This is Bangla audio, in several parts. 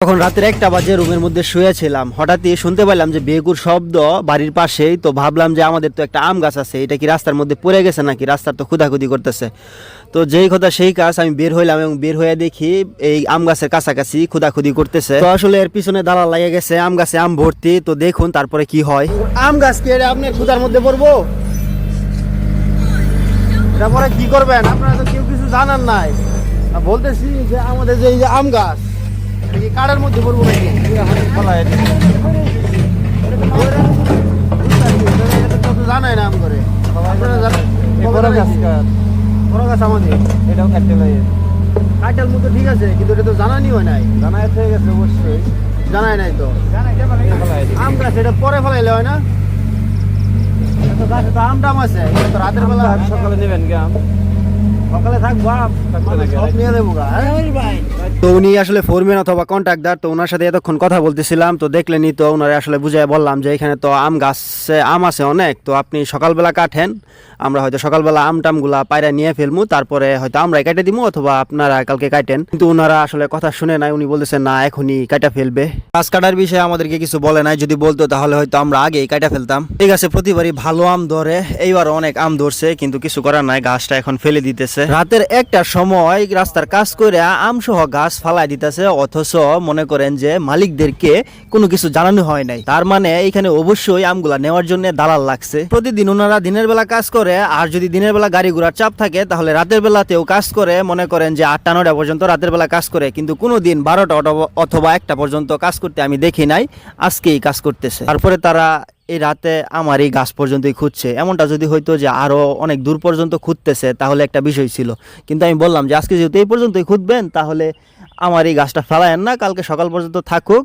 তখন রাতের 1টা বাজে রুমের মধ্যে শুয়েছিলাম, হঠাৎই শুনতে পেলাম যে বেকুর শব্দ বাড়ির পাশেই। তো ভাবলাম যে আমাদের তো একটা আম গাছ আছে, এটা কি রাস্তার মধ্যে পড়ে গেছে নাকি, রাস্তার তো খুদাখুদি করতেছে। তো যেই কথা সেই কাজ, আমি বের হইলাম এবং বের হয়ে দেখি এই আম গাছের কাছাকাছি খুদাখুদি করতেছে। তো আসলে এর পিছনে দালাল লাগিয়ে গেছে, আম গাছে আম ভর্তি। তো দেখুন তারপরে কি হয়। আম গাছ কি আপনার খুদার মধ্যে পড়বো? এটা পরে কি করবেন? আপনারা তো কেউ কিছু জানান নাই। বলতেছি যে আমাদের যে এই যে আম গাছ, এটা কি কাড়ার মধ্যে পড়বো নাকি? জানাই না আম করে বড় গাছ আমাদের এটাও কাটতে লাগে। কাটার মতো ঠিক আছে, কিন্তু এটা তো জানানি হয় নাই। জানাই হয়ে গেছে অবশ্যই, জানাই নাই তো। আম গাছ এটা পরে ফেলাইলে হয় না? গাছে তো আম টাম আছে, এটা তো রাতের বেলা সকালে নেবেন কি আম? সকালে থাকবো সব নিয়ে দেবো। তো উনি আসলে ফোরম্যান অথবা কন্ট্রাক্টর, তো ওনার সাথে এতক্ষণ কথা বলতেছিলাম। তো দেখলেনি তো, ওনারা আসলে বুঝাই বললাম যে এখানে তো আম গাছে আম আছে অনেক, তো আপনি সকালবেলা কাটেন, আমরা হয়তো সকালবেলা আম টামগুলা পায়রা নিয়ে ফেলবো, তারপরে হয়তো আমরাই কেটে দিব অথবা আপনারা কালকে কাটেন। কিন্তু ওনারা আসলে কথা শুনে নাই, উনি বলতেছেন না এখনই কাটা ফেলবে। গাছ কাটার বিষয়ে আমাদেরকে কিছু বলে নাই, যদি বলতো তাহলে হয়তো আমরা আগেই কাটা ফেলতাম। ঠিক আছে, প্রতিবারই ভালো আম ধরে, এইবার অনেক আম ধরছে, কিন্তু কিছু করার নাই, গাছটা এখন ফেলে দিতেছে। রাতের 1টার সময় রাস্তার কাজ করে আম সহ গাছ ফালাই দিতেছে, অথচ মনে করেন যে মালিকদেরকে কোনো কিছু জানানো হয় নাই। তার মানে এখানে অবশ্যই আমগুলা নেওয়ার জন্য দালাল লাগছে। প্রতিদিন ওনারা দিনের বেলা কাজ করে, আর যদি দিনের বেলা গাড়ি ঘোড়ার চাপ থাকে তাহলে রাতের বেলাতেও কাজ করে। মনে করেন যে 8টা 9টা পর্যন্ত রাতের বেলা কাজ করে, কিন্তু কোনোদিন 12টা অথবা 1টা পর্যন্ত কাজ করতে আমি দেখি নাই। আজকেই কাজ করতেছে। তারপরে তারা এই রাতে আমার এই গাছ পর্যন্তই খুঁজছে। এমনটা যদি হইতো যে আরো অনেক দূর পর্যন্ত খুঁজতেছে তাহলে একটা বিষয় ছিল, কিন্তু আমি বললাম যে আজকে যেহেতু এই পর্যন্তই খুঁজবেন, তাহলে আমার এই গাছটা ফেলায়েন না, কালকে সকাল পর্যন্ত থাকুক,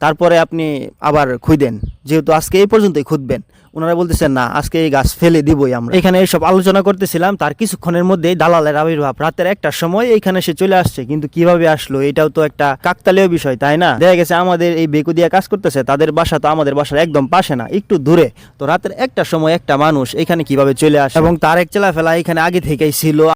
তারপরে আপনি আবার খুঁজেন, যেহেতু আজকে এই পর্যন্তই খুঁজবেন। ওনারা বলতেছেন না, আজকে এই গাছ ফেলে দিবই আমরা। এখানে এইসব আলোচনা করতেছিলাম, তার কিছুক্ষণের মধ্যেই দালালের আবির্ভাব। রাতের 1টার সময় এইখানে সে চলে আসছে, কিন্তু কিভাবে আসলো এটাও তো একটা কাকতালীয় বিষয়, তাই না? দেখা গেছে আমাদের এই বেকুদিয়া কাজ করতেছে, তাদের বাসা তো আমাদের বাসার একদম পাশে না, একটু দূরে। তো রাতের 1টার সময় একটা মানুষ এখানে কিভাবে চলে আসে, এবং তার এক চেলা ফেলা এখানে আগে থেকেই ছিল।